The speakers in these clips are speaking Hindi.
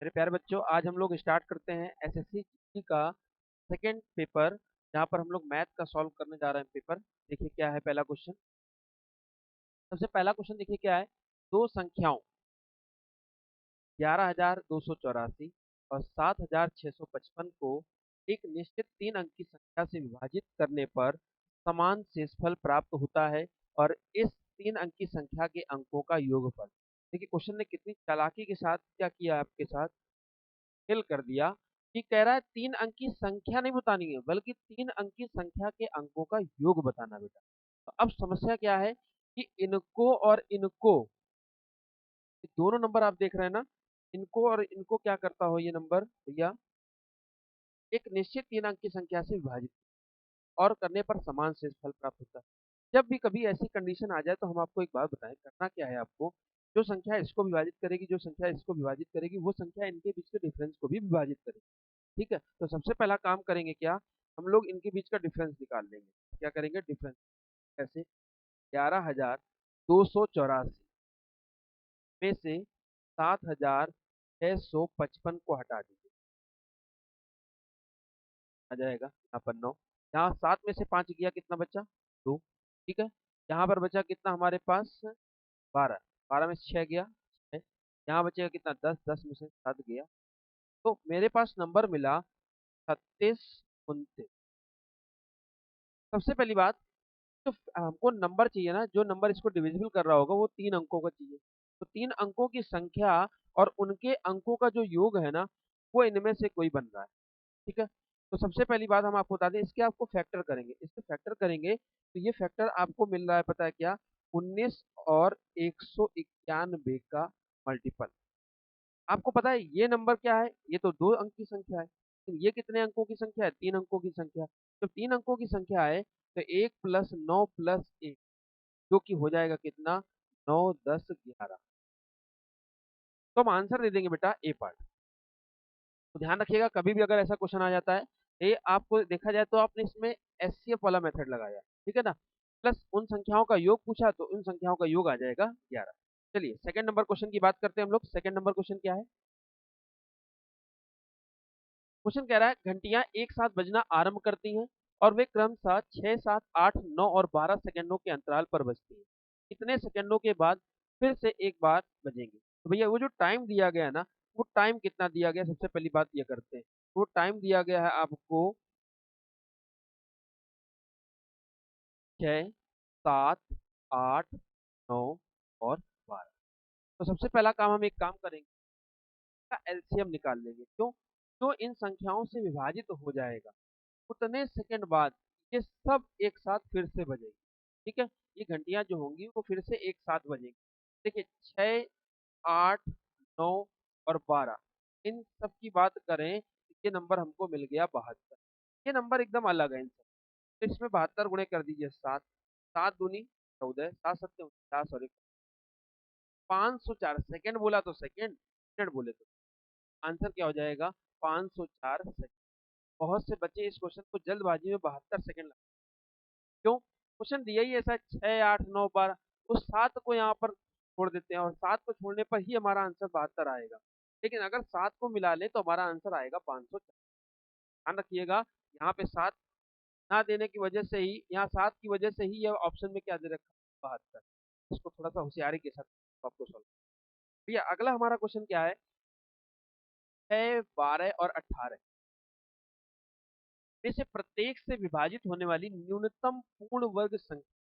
मेरे प्यारे बच्चों, आज हम लोग स्टार्ट करते हैं एसएससी जीके का सेकेंड पेपर, जहाँ पर हम लोग मैथ का सॉल्व करने जा रहे हैं पेपर। देखिए क्या है पहला क्वेश्चन। सबसे पहला क्वेश्चन देखिए क्या है। दो संख्याओं 11,284 और 7,655 को एक निश्चित 3 अंक की संख्या से विभाजित करने पर समान शेषफल प्राप्त होता है और इस 3 अंक की संख्या के अंकों का योगफल। देखिए क्वेश्चन ने कितनी चालाकी के साथ क्या किया आपके साथ, फेल कर दिया कि कह रहा है 3 अंक की संख्या नहीं बतानी है, बल्कि 3 अंक की संख्या के अंकों का योग बताना बेटा। तो अब समस्या क्या है कि इनको और इनको, ये दोनों नंबर आप देख रहे हैं ना, इनको और इनको क्या करता हो ये नंबर भैया, एक निश्चित 3 अंक की संख्या से विभाजित और करने पर समान शेषफल प्राप्त होता है। जब भी कभी ऐसी कंडीशन आ जाए तो हम आपको एक बात बताएं, करना क्या है आपको। जो संख्या इसको विभाजित करेगी, जो संख्या इसको विभाजित करेगी, वो संख्या इनके बीच के डिफरेंस को भी विभाजित करेगी। ठीक है, तो सबसे पहला काम करेंगे क्या, हम लोग इनके बीच का डिफरेंस निकाल लेंगे। क्या करेंगे डिफरेंस, कैसे, 11,284 में से 7,655 को हटा दीजिए, आ जाएगा यहाँ पर 9। यहाँ 7 में से 5 गया, कितना बचा, 2। ठीक है, यहाँ पर बचा कितना हमारे पास, 12। 12 में से 6 गया, 6। यहाँ बचेगा कितना, 10। 10 में से 7 गया, तो मेरे पास नंबर मिला 3629। सबसे पहली बात, तो हमको नंबर चाहिए ना, जो नंबर इसको डिविजिबल कर रहा होगा वो 3 अंकों का चाहिए। तो 3 अंकों की संख्या और उनके अंकों का जो योग है ना, वो इनमें से कोई बन रहा है। ठीक है, तो सबसे पहली बात हम आपको बता दें, इसके आपको फैक्टर करेंगे, इसके फैक्टर करेंगे तो ये फैक्टर आपको मिल रहा है, पता है क्या, 19 और 191 का मल्टीपल। आपको पता है ये नंबर क्या है, ये तो 2 अंक की संख्या है, तो ये कितने अंकों की संख्या है, 3 अंकों की संख्या। तो 3 अंकों की संख्या है तो 1 प्लस 9 प्लस 1, जो कि हो जाएगा कितना, 9 10 11। तो हम आंसर दे देंगे बेटा ए पार्ट। तो ध्यान रखिएगा, कभी भी अगर ऐसा क्वेश्चन आ जाता है, ये आपको देखा जाए तो आपने इसमें एचसीएफ वाला मेथड लगाया, ठीक है ना, प्लस उन संख्याओं का योग पूछा तो उन संख्याओं का योग आ जाएगा 11। चलिए सेकंड नंबर क्वेश्चन की बात करते हैं हम लोग। सेकंड नंबर क्वेश्चन क्या है। क्वेश्चन कह रहा है घंटियां एक साथ बजना आरंभ करती हैं और वे क्रमशः 6 7 8 9 और 12 सेकंडों के अंतराल पर बजती हैं। कितने सेकंडों के बाद फिर से एक बार बजेंगे। तो भैया वो जो टाइम दिया गया है ना, वो टाइम कितना दिया गया है, सबसे पहली बात ये करते हैं। वो टाइम दिया गया है आपको 6 7 8 9 और 12। तो सबसे पहला काम हम एक काम करेंगे, इसका एलसीएम निकाल लेंगे। क्यों, जो इन संख्याओं से विभाजित हो जाएगा उतने सेकंड बाद ये सब एक साथ फिर से बजेगी। ठीक है, ये घंटियां जो होंगी वो फिर से एक साथ बजेंगी। देखिए 6 8 9 और 12, इन सब की बात करें तो ये नंबर हमको मिल गया 72। ये नंबर एकदम अलग है इनसे। तो इसमें 72 गुणे कर दीजिए 7। 7 दूनी 14, 7 सत्ते 49 और 504 सेकंड बोला तो सेकंड, मिनट बोले तो आंसर क्या हो जाएगा, 504 सेकंड। बहुत से बच्चे इस क्वेश्चन को जल्दबाजी में 72 सेकंड, क्यों, क्वेश्चन दिया ही ऐसा 6 8 9 12, उस 7 को यहाँ पर छोड़ देते हैं और 7 को छोड़ने पर ही हमारा आंसर 72 आएगा। लेकिन अगर 7 को मिला ले तो हमारा आंसर आएगा 504। ध्यान रखिएगा, यहाँ पे 7 ना देने की वजह से ही, यहाँ 7 की वजह से ही यह ऑप्शन में क्या दे रखा है, 72। इसको थोड़ा सा होशियारी के साथ आपको सॉल्व। भैया अगला हमारा क्वेश्चन क्या है, 6 12 और 18 में से प्रत्येक से विभाजित होने वाली न्यूनतम पूर्ण वर्ग संख्या।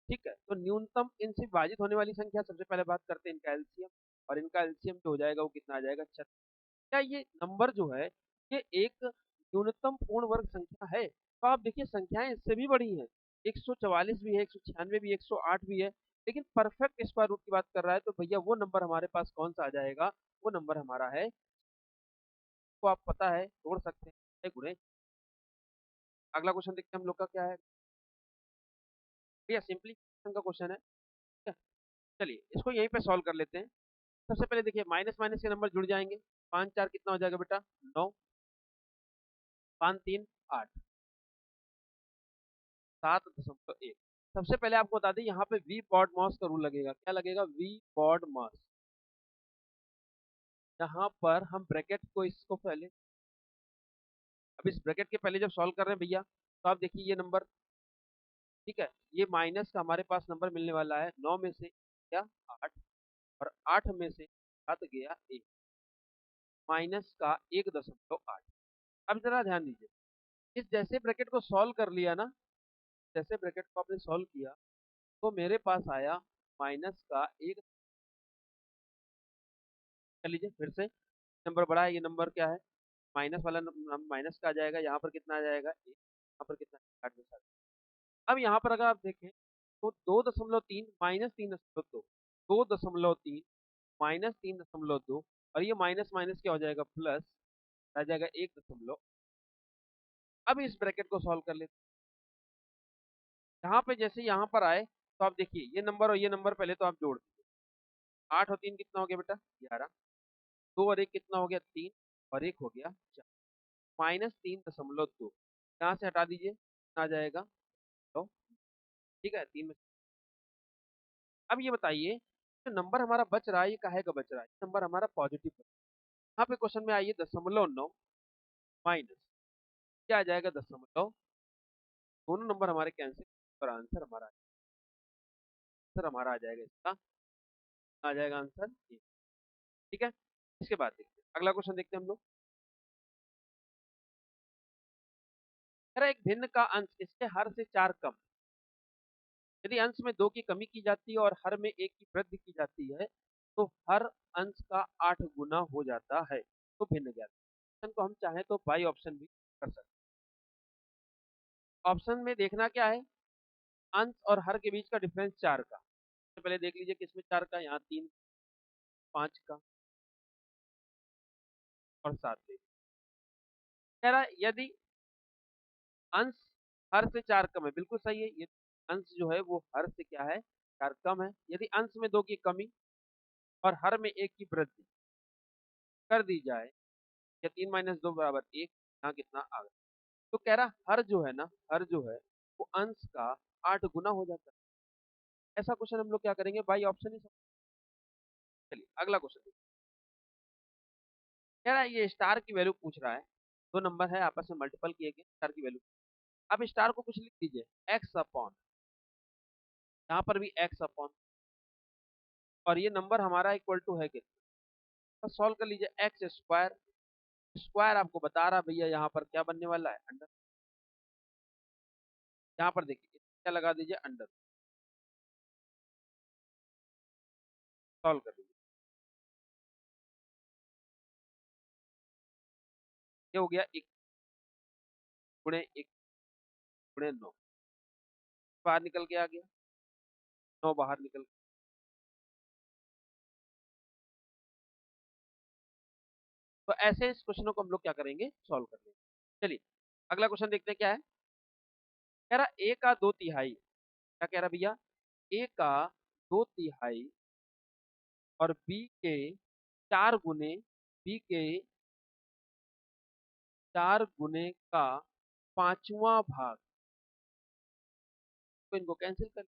ठीक है, तो न्यूनतम इनसे विभाजित होने वाली संख्या, सबसे पहले बात करते हैं इनका एलसीएम, और इनका एलसीएम जो हो जाएगा वो कितना आ जाएगा, 36। क्या ये नंबर जो है ये एक न्यूनतम पूर्ण वर्ग संख्या है, तो आप देखिए संख्याएं इससे भी बड़ी हैं, 144 भी है, 196 भी है, 108 भी है, लेकिन परफेक्ट स्क्वायर रूट की बात कर रहा है, तो भैया वो नंबर हमारे पास कौन सा आ जाएगा, वो नंबर हमारा है, तो आप पता है जोड़ सकते हैं गुणे। अगला क्वेश्चन देखते हैं हम लोग का क्या है। भैया सिंपली का क्वेश्चन है, ठीक है? चलिए इसको यहीं पे सॉल्व कर लेते हैं। सबसे पहले देखिए माइनस माइनस के नंबर जुड़ जाएंगे, 5 4 कितना हो जाएगा बेटा, 9, 5 3 8, 7.1। सबसे पहले आपको बता दें यहाँ पे वी बॉड मॉस का रूल लगेगा। क्या लगेगा, वी बॉड मॉस। यहाँ पर हम ब्रैकेट को इसको पहले, अब इस ब्रैकेट के पहले जब सॉल्व कर रहे हैं भैया, तो आप देखिए ये नंबर, ठीक है, ये माइनस का हमारे पास नंबर मिलने वाला है 9 में से क्या 8, और 8 में से 7 गया 1, माइनस का 1.8। अब जरा ध्यान दीजिए, इस जैसे ब्रैकेट को सॉल्व कर लिया ना, जैसे ब्रैकेट को आपने सॉल्व किया तो मेरे पास आया माइनस का 1। कर लीजिए फिर से, नंबर बड़ा है, ये नंबर क्या है, माइनस वाला माइनस का आ जाएगा, यहाँ पर कितना आ जाएगा 1, यहाँ पर कितना 8 में 7। अब यहाँ पर अगर आप देखें तो 2.3 माइनस 3.2, 2.3 माइनस 3.2, और ये माइनस माइनस क्या हो जाएगा प्लस, आ जाएगा 1। अब इस ब्रैकेट को सॉल्व कर लेते हैं। यहाँ पे जैसे यहाँ पर आए तो आप देखिए ये नंबर और ये नंबर पहले तो आप जोड़ दीजिए, 8 और 3 कितना हो गया बेटा 11, 2 और 1 कितना हो गया 3, और 1 हो गया 4, माइनस 3.2 यहाँ से हटा दीजिए, कितना आ जाएगा तो, ठीक है 3 में। अब ये बताइए जो नंबर हमारा बच रहा है ये काहे का बच रहा है, नंबर हमारा पॉजिटिव बच रहा है। यहाँ पे क्वेश्चन में आइए 0.9 माइनस क्या आ जाएगा 0.9, दोनों नंबर हमारे कैंसिल, और आंसर हमारा आ जाएगा इसका, आ जाएगा आंसर ये, ठीक है। इसके बाद देखते हैं अगला क्वेश्चन, देखते हैं हम लोग। कह रहा है, एक भिन्न का अंश इसके हर से 4 कम, यदि अंश में 2 की कमी की जाती है और हर में 1 की वृद्धि की जाती है तो हर अंश का 8 गुना हो जाता है, तो भिन्न ज्ञात। ऑप्शन को हम चाहें तो बाई ऑप्शन भी कर सकते हैं। ऑप्शन में देखना क्या है, अंश और हर के बीच का डिफरेंस 4 का। तो पहले देख लीजिए किसमें 4 का, यहाँ 3, 5 का और 7 ले। कह रहा है यदि अंश हर से 4 कम है, बिल्कुल सही है, ये अंश जो है वो हर से क्या है 4 कम है, यदि अंश में 2 की कमी और हर में 1 की वृद्धि कर दी जाए, या 3 माइनस 2 बराबर 1, यहाँ कितना आ गया। तो कह रहा हर जो है ना, हर जो है वो अंश का 8 गुना हो जाता है। ऐसा क्वेश्चन हम लोग क्या करेंगे, बाई ऑप्शन ही। चलिए अगला क्वेश्चन, कह रहा है ये स्टार की वैल्यू पूछ रहा है, दो नंबर है आपस में मल्टीपल किए गए, स्टार की वैल्यू। अब स्टार को कुछ लिख दीजिए एक्स अपॉन, यहाँ पर भी एक्स अपॉन, और ये नंबर हमारा इक्वल टू है कितना, तो सॉल्व कर लीजिए एक्स स्क्वायर, स्क्वायर आपको बता रहा भैया यहाँ पर क्या बनने वाला है अंडर, यहाँ पर देखिए क्या लगा दीजिए अंडर, सॉल्व कर लीजिए, ये हो गया 1 गुणे 1 गुणे 9, बाहर निकल के आ गया 9, बाहर निकल गया। तो ऐसे इस क्वेश्चनों को हम लोग क्या करेंगे, सॉल्व कर लेंगे। चलिए अगला क्वेश्चन देखते हैं क्या है। कह रहा ए का 2/3, क्या कह रहा भैया, ए का 2/3 और बी के 4 गुने, बी के 4 गुने का 5वां भाग, तो इनको कैंसिल कर,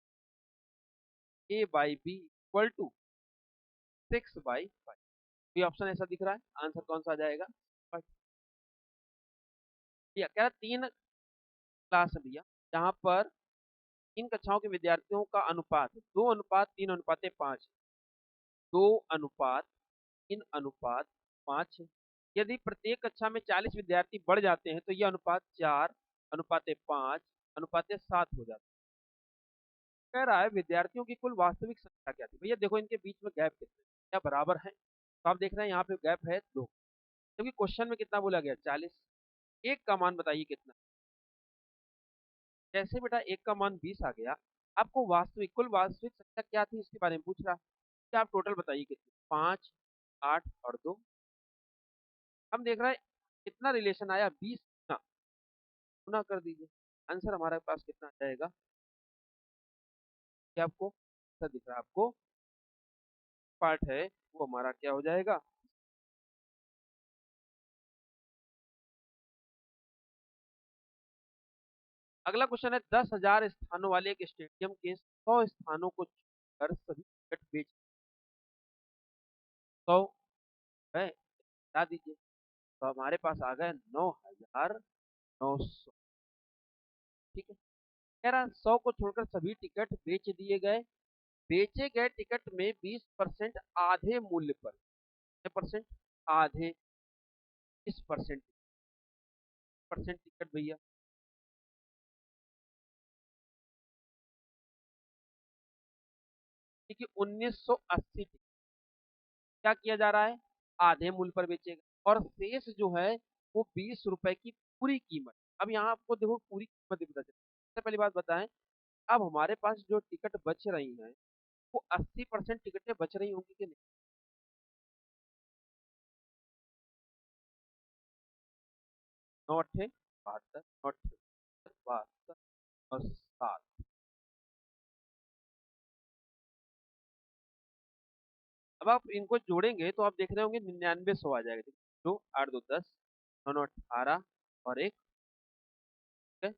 ए बाई बी इक्वल टू 6/5। ये ऑप्शन ऐसा दिख रहा है, आंसर कौन सा आ जाएगा, भैया कह रहा 3 क्लास है भैया, जहाँ पर 3 कक्षाओं के विद्यार्थियों का अनुपात 2:3:5, 2:3:5 है। यदि प्रत्येक कक्षा में 40 विद्यार्थी बढ़ जाते हैं तो यह अनुपात 4:5:7 हो जाता है। कह रहा है विद्यार्थियों की कुल वास्तविक संख्या क्या थी, भैया देखो इनके बीच में गैप कितना है, क्या बराबर है, तो आप देख रहे हैं यहाँ पे गैप है 2, क्योंकि क्वेश्चन में कितना बोला गया 40, एक का मान बताइए कितना। जैसे बेटा एक का मान 20 आ गया, आपको वास्तविक कुल वास्तविक संख्या क्या थी इसके बारे में पूछ रहा है, क्या आप टोटल बताइए कितनी, 5, 8 और 2। हम देख रहे हैं कितना रिलेशन आया, 20 गुना, गुना कर दीजिए, आंसर हमारे पास कितना आ जाएगा, क्या आपको आंसर दिख रहा है, आपको पार्ट है वो हमारा क्या हो जाएगा। अगला क्वेश्चन है 10,000 स्थानों वाले एक स्टेडियम के 100 स्थानों को छोड़कर सभी टिकट बेच 100 है, बता दीजिए। तो हमारे पास आ गए 9,900। ठीक है। कह रहा 100 को छोड़कर सभी टिकट बेच दिए गए। बेचे गए टिकट में 20% आधे मूल्य पर, कितने परसेंट? आधे। किस परसेंट? परसेंट टिकट भैया। ठीक है, 1980 टिकट क्या किया जा रहा है? आधे मूल्य पर बेचेगा और शेष जो है वो 20 रुपए की पूरी कीमत। अब यहाँ आपको देखो पूरी कीमत ही पता चले। सबसे पहली बात बताएं, अब हमारे पास जो टिकट बच रही हैं वो 80% टिकटें बच रही होंगी कि नहीं? 9 अट्ठे 72, 9 अट्ठे 72 और 7। अब आप इनको जोड़ेंगे तो आप देख रहे होंगे 9900 आ जाएगा। ठीक है? दो 8 2 10, 9 9 18 और एक, ठीक है,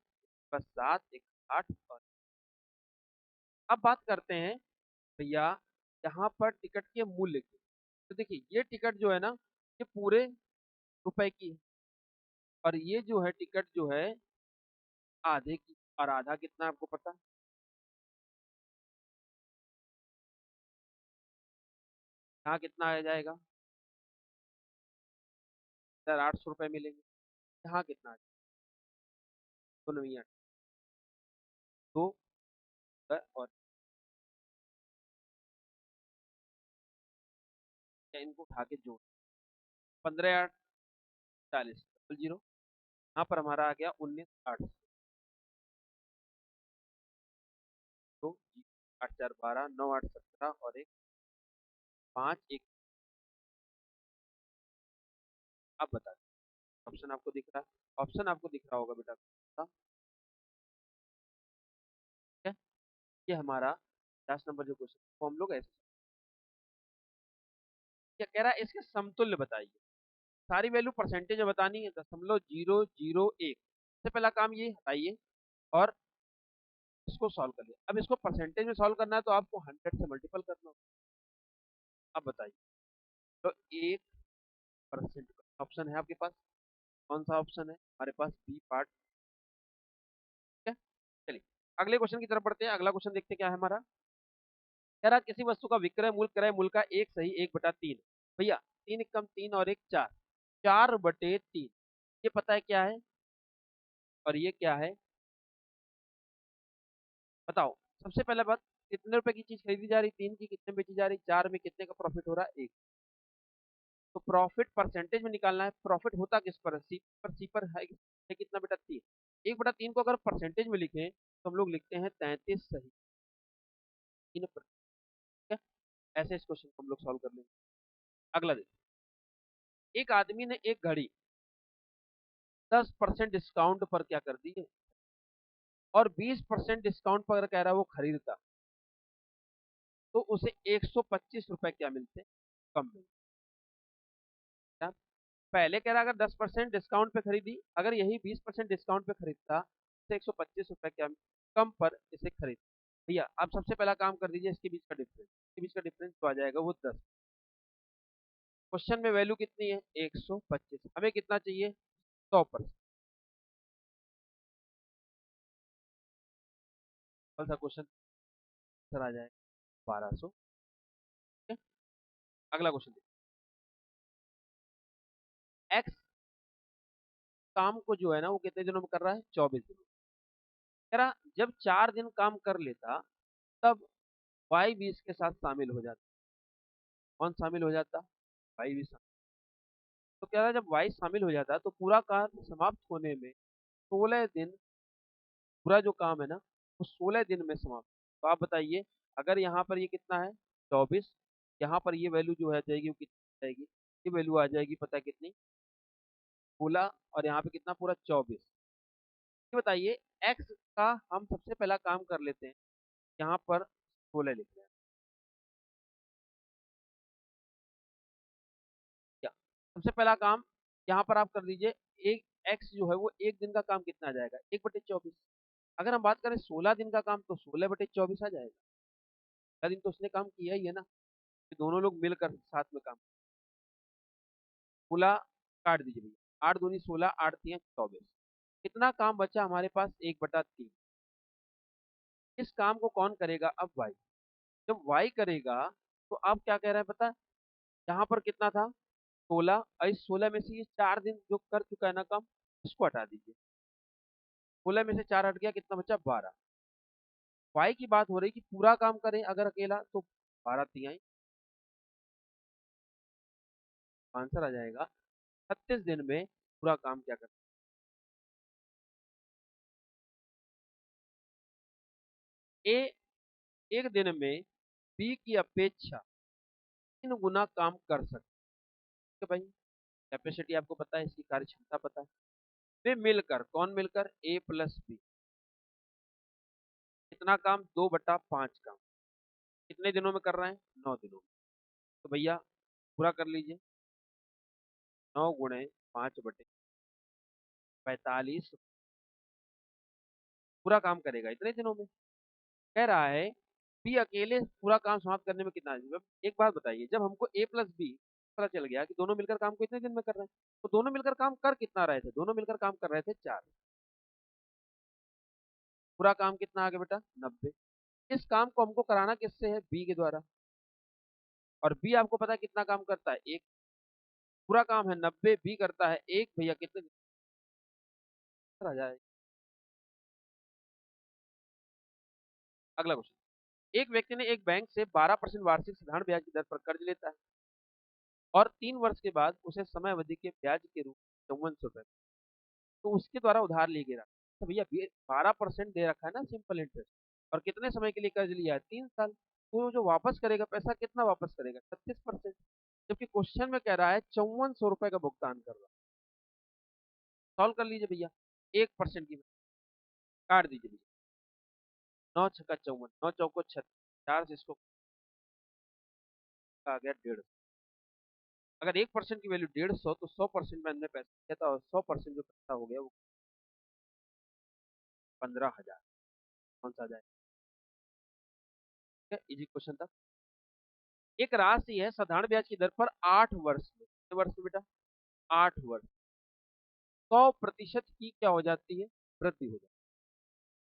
बस 7 1 8 और। अब बात करते हैं भैया यहाँ पर टिकट के मूल्य की। तो देखिए ये टिकट जो है ना ये पूरे रुपए की है और ये जो है टिकट जो है आधे की। और आधा कितना है आपको पता है? यहाँ कितना आ जाएगा? इधर 800 रुपये मिलेंगे। यहाँ कितना आ जाएगा? दो नवी आठ, दो और क्या, इनको उठा के जोड़ 15 8 40 0। यहाँ पर हमारा आ गया 19 8। तो 8 4 12, 9 8 17 और एक 5 1। अब बता दीजिए, ऑप्शन आपको दिख रहा है? ऑप्शन आपको दिख रहा होगा बेटा, ठीक है। ये हमारा 10 नंबर जो क्वेश्चन वो हम लोग ऐसे, क्या कह रहा है इसके समतुल्य बताइए। सारी वैल्यू परसेंटेज में बतानी है, 0.001। सबसे पहला काम ये हटाइए और इसको सॉल्व कर लिया। अब इसको परसेंटेज में सॉल्व करना है तो आपको 100 से मल्टीपल करना होगा। अब बताइए। तो 1% का ऑप्शन है आपके पास। कौन सा ऑप्शन है हमारे पास? B part. ठीक है। चलिए अगले क्वेश्चन की तरफ बढ़ते हैं। अगला क्वेश्चन देखते हैं क्या है हमारा। कह रहा किसी वस्तु का विक्रय मूल्य क्रय मूल्य का एक सही 1/3। भैया 3 × 3 और एक 4, 4/3। ये पता है क्या है और ये क्या है? बताओ। सबसे पहले बात, कितने रुपए की चीज खरीदी जा रही? 3 की कितने बेची जा रही? 4 में कितने का प्रॉफिट हो रहा है? 1। तो प्रॉफिट परसेंटेज में निकालना है। प्रॉफिट होता किस पर है? सी पर। सी पर है कितना बेटा? 3। 1/3 को अगर परसेंटेज में लिखें तो हम लोग लिखते हैं 33 सही 3%। ठीक है। ऐसे इस क्वेश्चन को हम लोग सॉल्व कर लेंगे। अगला देखिए। एक आदमी ने एक घड़ी 10% डिस्काउंट पर क्या कर दी है और 20% डिस्काउंट पर कह रहा है वो खरीदता, तो उसे 125 रुपए क्या मिलते? कम मिलते। क्या? पहले कह रहा अगर 10% डिस्काउंट पे खरीदी, अगर यही 20% डिस्काउंट पे खरीदता तो 125 रुपए क्या कम पर इसे खरीद। भैया आप सबसे पहला काम कर दीजिए, इसके बीच का डिफरेंस, इसके बीच का डिफरेंस तो आ जाएगा वो 10। क्वेश्चन में वैल्यू कितनी है? 125। हमें कितना चाहिए? 100%। कौन सा क्वेश्चन सर आ जाएगा? 1200। ठीक है। अगला क्वेश्चन देखिए। एक्स काम को जो है ना वो कितने दिनों में कर रहा है? 24 दिनों। कह रहा जब 4 दिन काम कर लेता तब वाई भी इसके साथ शामिल हो जाता। कौन शामिल हो जाता? वाई भी शामिल। तो कह रहा जब वाई शामिल हो जाता तो पूरा कार्य समाप्त होने में 16 दिन, पूरा जो काम है ना वो 16 दिन में समाप्त। तो आप बताइए, अगर यहाँ पर ये कितना है? 24। यहाँ पर ये वैल्यू जो है जाएगी वो कितनी जाएगी? ये वैल्यू आ जाएगी पता है कितनी? 16। और यहाँ पे कितना पूरा? 24। ये बताइए एक्स का हम सबसे पहला काम कर लेते हैं। यहाँ पर 16 लिख रहे हैं क्या? सबसे पहला काम यहाँ पर आप कर दीजिए। एक एक्स जो है वो एक दिन का काम कितना आ जाएगा? 1/24। अगर हम बात करें 16 दिन का काम तो 16/24 आ जाएगा। 16 दिन तो उसने काम किया ही है ना, कि दोनों लोग मिलकर साथ में काम। 16 काट दीजिए भैया, 8 दूनी 16, 8 तिया 24। कितना काम बचा हमारे पास? 1/3। इस काम को कौन करेगा? अब वाई। जब वाई करेगा तो अब क्या कह रहा है पता है? यहाँ पर कितना था? 16, और इस 16 में से ये 4 दिन जो कर चुका है ना काम, इसको हटा दीजिए। 16 में से 4 हट गया, कितना बचा? 12। वाई की बात हो रही कि पूरा काम करे अगर अकेला तो 12 तिहाई, आंसर आ जाएगा 36 दिन में पूरा काम क्या करता है। ए एक दिन में बी की अपेक्षा 3 गुना काम कर सकते हैं भाई। कैपेसिटी आपको पता है, इसकी कार्य क्षमता पता है। वे मिलकर, कौन मिलकर? ए प्लस बी। कितना काम? 2/5 काम। कितने दिनों में कर रहे हैं? 9 दिनों में। तो भैया पूरा कर लीजिए। 9 × 5/45, पूरा काम करेगा इतने दिनों में। कह रहा है बी अकेले पूरा काम समाप्त करने में कितना दिन? एक बात बताइए, जब हमको ए प्लस बी पता चल गया कि दोनों मिलकर काम को इतने दिन में कर रहे हैं, तो दोनों मिलकर काम कर कितना रहे थे? दोनों मिलकर काम कर रहे थे 4। पूरा काम कितना आ गया बेटा? 90। इस काम को हमको कराना किससे है? बी के द्वारा। और बी आपको पता है कितना काम करता है? 1। पूरा काम है 90, बी करता है 1, भैया कितने दिन में आ जाए? अगला क्वेश्चन। एक व्यक्ति ने एक बैंक से 12% वार्षिक साधारण ब्याज की दर पर कर्ज लेता है और 3 वर्ष के बाद उसे समय अवधि के ब्याज के रूप में 5400 रुपए, तो उसके द्वारा उधार लिए गए। तो भैया 12% दे रखा है ना, सिंपल इंटरेस्ट। और कितने समय के लिए कर्ज लिया है? 3 साल। तो जो वापस करेगा पैसा, कितना वापस करेगा? 36%। जबकि क्वेश्चन में कह रहा है 5400 रुपए का भुगतान कर रहा है। सॉल्व कर लीजिए भैया। 1% की काट दीजिए भैया। 9 × 6 = 54, 9 × 4 = 36, 4 से इसको आ गया 150। अगर 1% की वैल्यू 150, तो 100% में हमने पैसा दिया था, और 100% जो पैसा हो गया वो 15,000। कौन सा आ जाए? ठीक है, इजी क्वेश्चन था। एक राशि है साधारण ब्याज की दर पर 8 वर्ष में, कितने वर्ष में बेटा? 8 वर्ष। 100% की क्या हो जाती है? वृद्धि हो जाती है।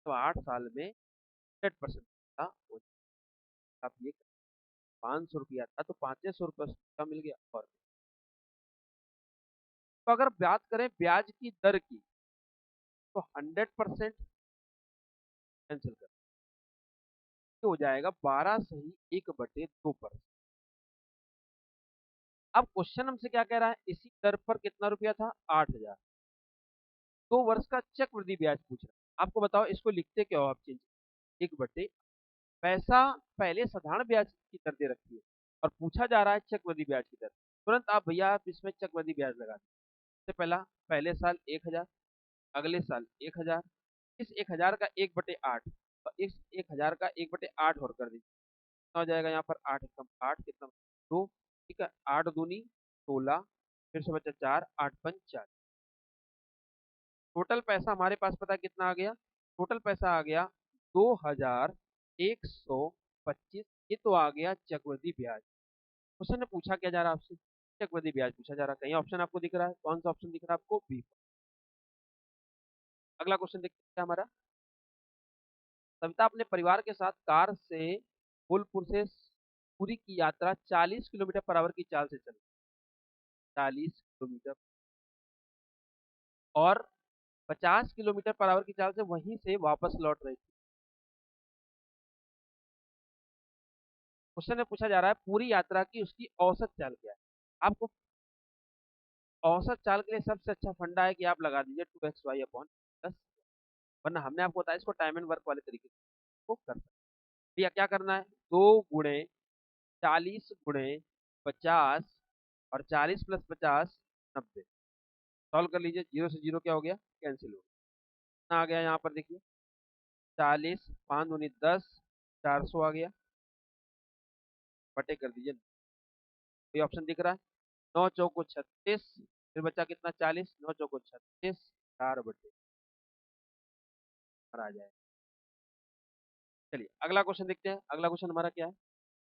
तो 8 साल में 100% का हो जाता। आप ये 500 रुपया था तो 500 रुपये का मिल गया। और तो अगर बात करें ब्याज की दर की, तो 100% कैंसिल कर, तो हो जाएगा 12 सही 1/2%। अब क्वेश्चन हमसे क्या कह रहा है? इसी दर पर कितना रुपया था? 8,000। 2 वर्ष का चक्रवृद्धि ब्याज पूछ रहा है। आपको बताओ इसको लिखते क्या हो आप? चेंज 1/, पैसा पहले साधारण ब्याज की दर दे रखी है और पूछा जा रहा है चक्रवृद्धि ब्याज की दर। तुरंत आप भैया आप इसमें चक्रवृद्धि ब्याज लगा दें। सबसे पहला, पहले साल 1,000, अगले साल 1,000, इस 1,000 का 1/8, और इस 1,000 का 1/8 और कर दीजिए। कितना हो जाएगा यहाँ पर? 8 एकम 8, कितना? 2। ठीक है, 8 दूनी 16, फिर से बचा 4, 8 पंच 4। टोटल पैसा हमारे पास पता है कितना आ गया? टोटल पैसा आ गया 2,125। ये तो आ गया चक्रवृद्धि ब्याज। क्वेश्चन ने पूछा क्या जा रहा है आपसे? चक्रवृद्धि ब्याज पूछा जा रहा है। कहीं ऑप्शन आपको दिख रहा है? कौन सा ऑप्शन दिख रहा है आपको? बी। अगला क्वेश्चन देखते हैं हमारा। सविता अपने परिवार के साथ कार से बोलपुर से पुरी की यात्रा 40 किलोमीटर पर आवर की चाल से चली। 40 किलोमीटर, और 50 किलोमीटर पर आवर की चाल से वहीं से वापस लौट रही थी। क्वेश्चन में पूछा जा रहा है पूरी यात्रा की उसकी औसत चाल क्या है। आपको औसत चाल के लिए सबसे अच्छा फंडा है कि आप लगा दीजिए 2xy/10। वरना हमने आपको बताया इसको टाइम एंड वर्क वाले तरीके से को कर सकते हैं। भैया क्या करना है? 2 × 40 × 50, और 40 + 50 90। सॉल्व कर लीजिए। 0 से 0 क्या हो गया? कैंसिल हो गया। कितना आ गया यहाँ पर देखिए? 40, 5 दूनी 10, 400 आ गया। बटे कर दीजिए। कोई ऑप्शन दिख रहा है? 9 × 4 = 36, फिर बचा कितना? 40, 9 × 4 = 36, 4/, आ जाए। चलिए अगला क्वेश्चन देखते हैं। अगला क्वेश्चन हमारा क्या है?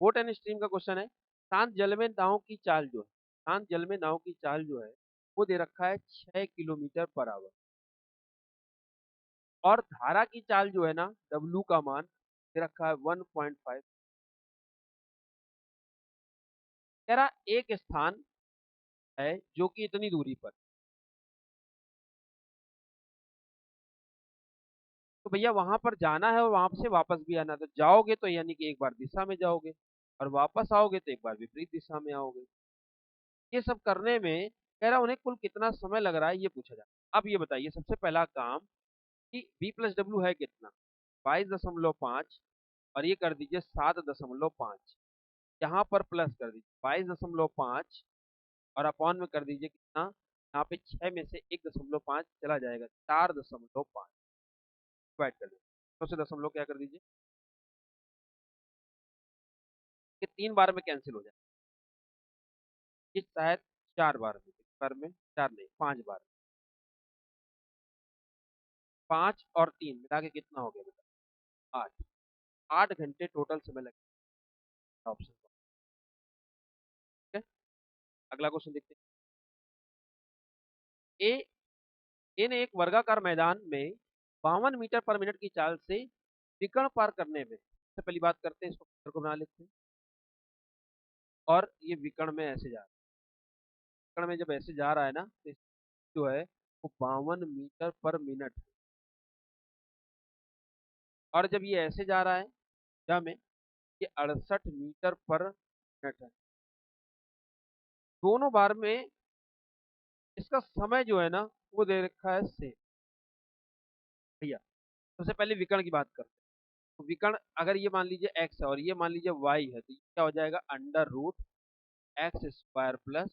बोट एंड स्ट्रीम का क्वेश्चन है। शांत जल में नाव की चाल जो है, शांत जल में नाव की चाल जो है वो दे रखा है 6 किलोमीटर पर आवर, और धारा की चाल जो है ना W का मान दे रखा है 1.5। कह रहा एक स्थान है जो कि इतनी दूरी पर, तो भैया वहां पर जाना है और वहां से वापस भी आना है। तो जाओगे तो यानी कि एक बार दिशा में जाओगे, और वापस आओगे तो एक बार विपरीत दिशा में आओगे। ये सब करने में कह रहा उन्हें कुल कितना समय लग रहा है ये पूछा जाए। अब ये बताइए सबसे पहला काम कि B+W है कितना, 22.5, और ये कर दीजिए 7.5, यहाँ पर प्लस कर दीजिए 22.5, और अपॉन में कर दीजिए कितना, यहाँ पे 6 में से 1.5 चला जाएगा, 4.5 डिवाइड कर दीजिए, तो से दशमलव क्या कर दीजिए, ये 3 बार में कैंसिल हो जाए, ये शायद 4 बार में, 4 नहीं 5 बार, 5 और 3 मिला के कितना हो गया बेटा, 8। 8 घंटे टोटल समय लगेगा ऑप्शन को। ठीक है, अगला क्वेश्चन देखते हैं। ए ने एक वर्गाकार मैदान में 52 मीटर पर मिनट की चाल से विकर्ण पार करने में, सबसे पहली बात करते हैं इसको, चित्र को बना लेते हैं, और ये विकर्ण में ऐसे जा रहा है, विकर्ण में जब ऐसे जा रहा है ना तो जो है वो 52 मीटर पर मिनट, और जब ये ऐसे जा रहा है क्या में, ये 68 मीटर पर मिनट है। दोनों बार में इसका समय जो है ना वो दे रखा है सेम। भैया सबसे पहले विकर्ण की बात करते हैं, तो विकर्ण अगर ये मान लीजिए x है और ये मान लीजिए y है, तो ये क्या हो जाएगा, √x² प्लस,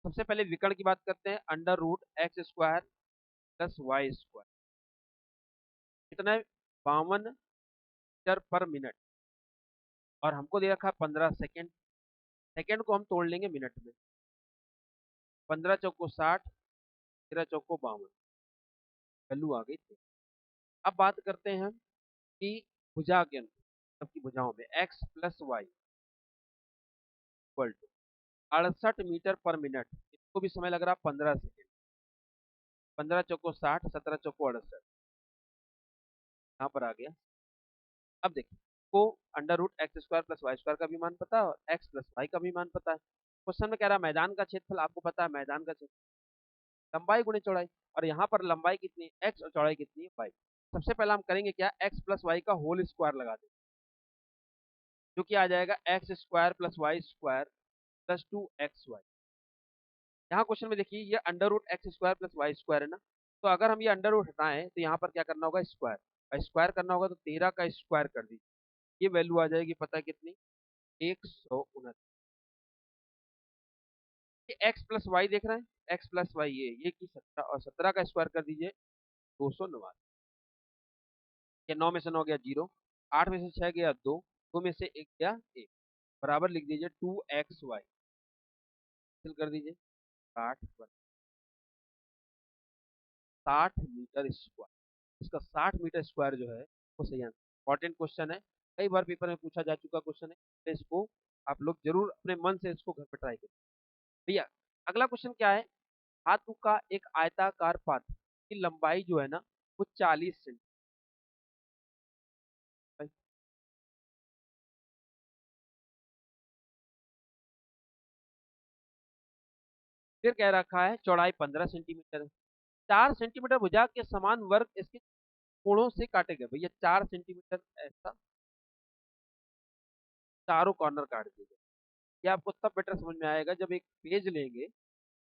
सबसे पहले विकर्ण की बात करते हैं, √x² प्लस y², कितना है, 52 मीटर पर मिनट, और हमको दे रखा है 15 सेकेंड। सेकेंड को हम तोड़ लेंगे मिनट में, 15 चौको 60, 13 चौको 52, वैल्यू आ गई थी। अब बात करते हैं हम कि भुजा के अंदर, सबकी भुजाओं में x plus y equal to 68 metre per minute, इसको भी समय लग रहा 15 सेकेंड, 15 चौको 60, 17 चौको 68, यहाँ पर आ गया। अब देखिए को √x² प्लस y² का भी मान पता है और x प्लस वाई का भी मान पता है। क्वेश्चन में कह रहा है मैदान का क्षेत्रफल, आपको पता है मैदान का क्षेत्रफल लंबाई गुणे चौड़ाई, और यहाँ पर लंबाई कितनी है x और चौड़ाई कितनी है y। सबसे पहला हम करेंगे क्या, x प्लस वाई का होल स्क्वायर लगा देंगे, जो कि आ जाएगा x² plus y² plus 2xy। यहाँ क्वेश्चन में देखिए ये √x² प्लस y² है ना, तो अगर हम ये अंडर रूट हटाएं तो यहाँ पर क्या करना होगा, स्क्वायर, और स्क्वायर करना होगा तो 13 का स्क्वायर कर दीजिए, ये वैल्यू आ जाएगी पता है कितनी, 129। ये x प्लस वाई देख रहे हैं, x प्लस वाई ये की 17, और 17 का स्क्वायर कर दीजिए 289। ये 9 में से 9 गया 0, 8 में से 6 गया 2, 2 में से 1 गया 1, बराबर लिख दीजिए 2xy, फिल कर दीजिए 60 मीटर स्क्वायर, इसका 60 मीटर स्क्वायर जो है वो सही आंसर। इंपॉर्टेंट क्वेश्चन है, कई बार पेपर में पूछा जा चुका क्वेश्चन है, तो इसको आप लोग जरूर अपने मन से इसको घर पर ट्राई करें। भैया अगला क्वेश्चन क्या है, धातु का एक आयताकार पात्र की लंबाई जो है ना वो 40 सेंटीमीटर, फिर कह रखा है चौड़ाई 15 सेंटीमीटर है, 4 सेंटीमीटर भुजा के समान वर्ग इसके कोणों से काटे गए। भैया 4 सेंटीमीटर ऐसा चारों कॉर्नर काट दिए गए। ये आपको तब बेटर समझ में आएगा जब एक पेज लेंगे,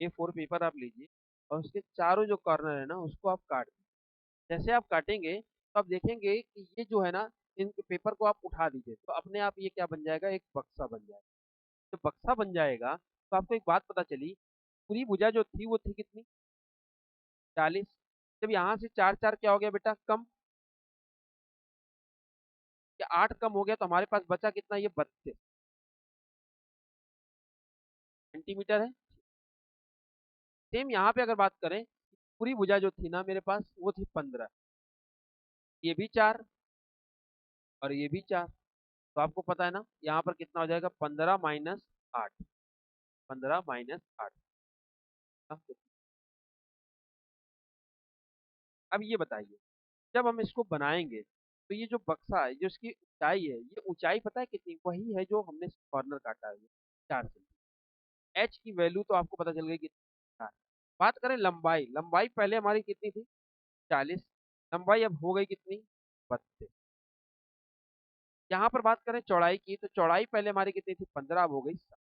A4 पेपर आप लीजिए और उसके चारों जो कॉर्नर है ना उसको आप काट दीजिए। जैसे आप काटेंगे तो आप देखेंगे कि ये जो है ना, इन पेपर को आप उठा दीजिए तो अपने आप ये क्या बन जाएगा, एक बक्सा बन जाएगा। जब बक्सा बन जाएगा तो आपको एक बात पता चली, पूरी भुजा जो थी वो थी कितनी, 40। जब यहाँ से 4 4 क्या हो गया बेटा, कम, या 8 कम हो गया, तो हमारे पास बचा कितना, ये 32 सेंटीमीटर है। सेम यहाँ पे अगर बात करें, पूरी भुजा जो थी ना मेरे पास वो थी 15, ये भी 4 और ये भी 4, तो आपको पता है ना यहाँ पर कितना हो जाएगा, 15 - 8, 15 माइनस 8। अब ये बताइए, जब हम इसको बनाएंगे तो ये जो बक्सा है, जो इसकी ऊंचाई है, ये ऊंचाई पता है कितनी? वही है जो हमने कॉर्नर काटा है, 4 सेंटीमीटर। एच की वैल्यू तो आपको पता चल गई कितनी, 4। बात करें लंबाई, लंबाई पहले हमारी कितनी थी? 40। लंबाई अब हो गई कितनी? 32। यहाँ पर बात करें चौड़ाई की, तो चौड़ाई पहले हमारी कितनी थी? 15, अब हो गई 7।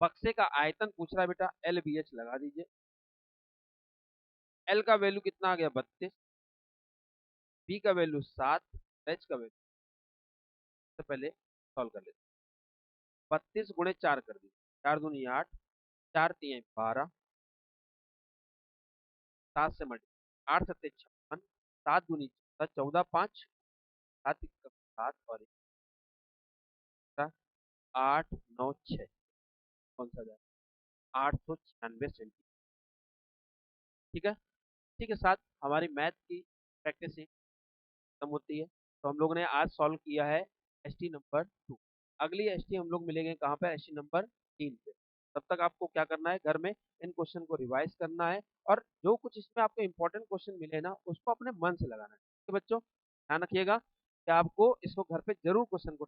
बक्से का आयतन पूछ रहा है बेटा, एल बी एच लगा दीजिए। एल का वैल्यू कितना आ गया? 32। बी का वैल्यू 7। एच का वैल्यू, तो पहले सॉल्व कर लेते हैं। 32 गुणे 4 कर दीजिए, 4 दूनी 8, 4 तीन 12, 7 से मल्टी, 8 सत्ते 56, 7 दूनी 14, 14 5, 7 इक्का 7 और 8 9 6, कौन सा जाए? 896 सेंटीमीटर। ठीक है। ठीक है, साथ हमारी मैथ की प्रैक्टिस खत्म होती है। तो हम लोगों ने आज सॉल्व किया है एसटी नंबर 2। अगली एसटी हम लोग मिलेंगे कहाँ पे? एसटी नंबर 3 पे। तब तक आपको क्या करना है, घर में इन क्वेश्चन को रिवाइज करना है, और जो कुछ इसमें आपको इंपॉर्टेंट क्वेश्चन मिले ना, उसको अपने मन से लगाना है। तो बच्चों ध्यान रखिएगा कि आपको इसको घर पे जरूर क्वेश्चन को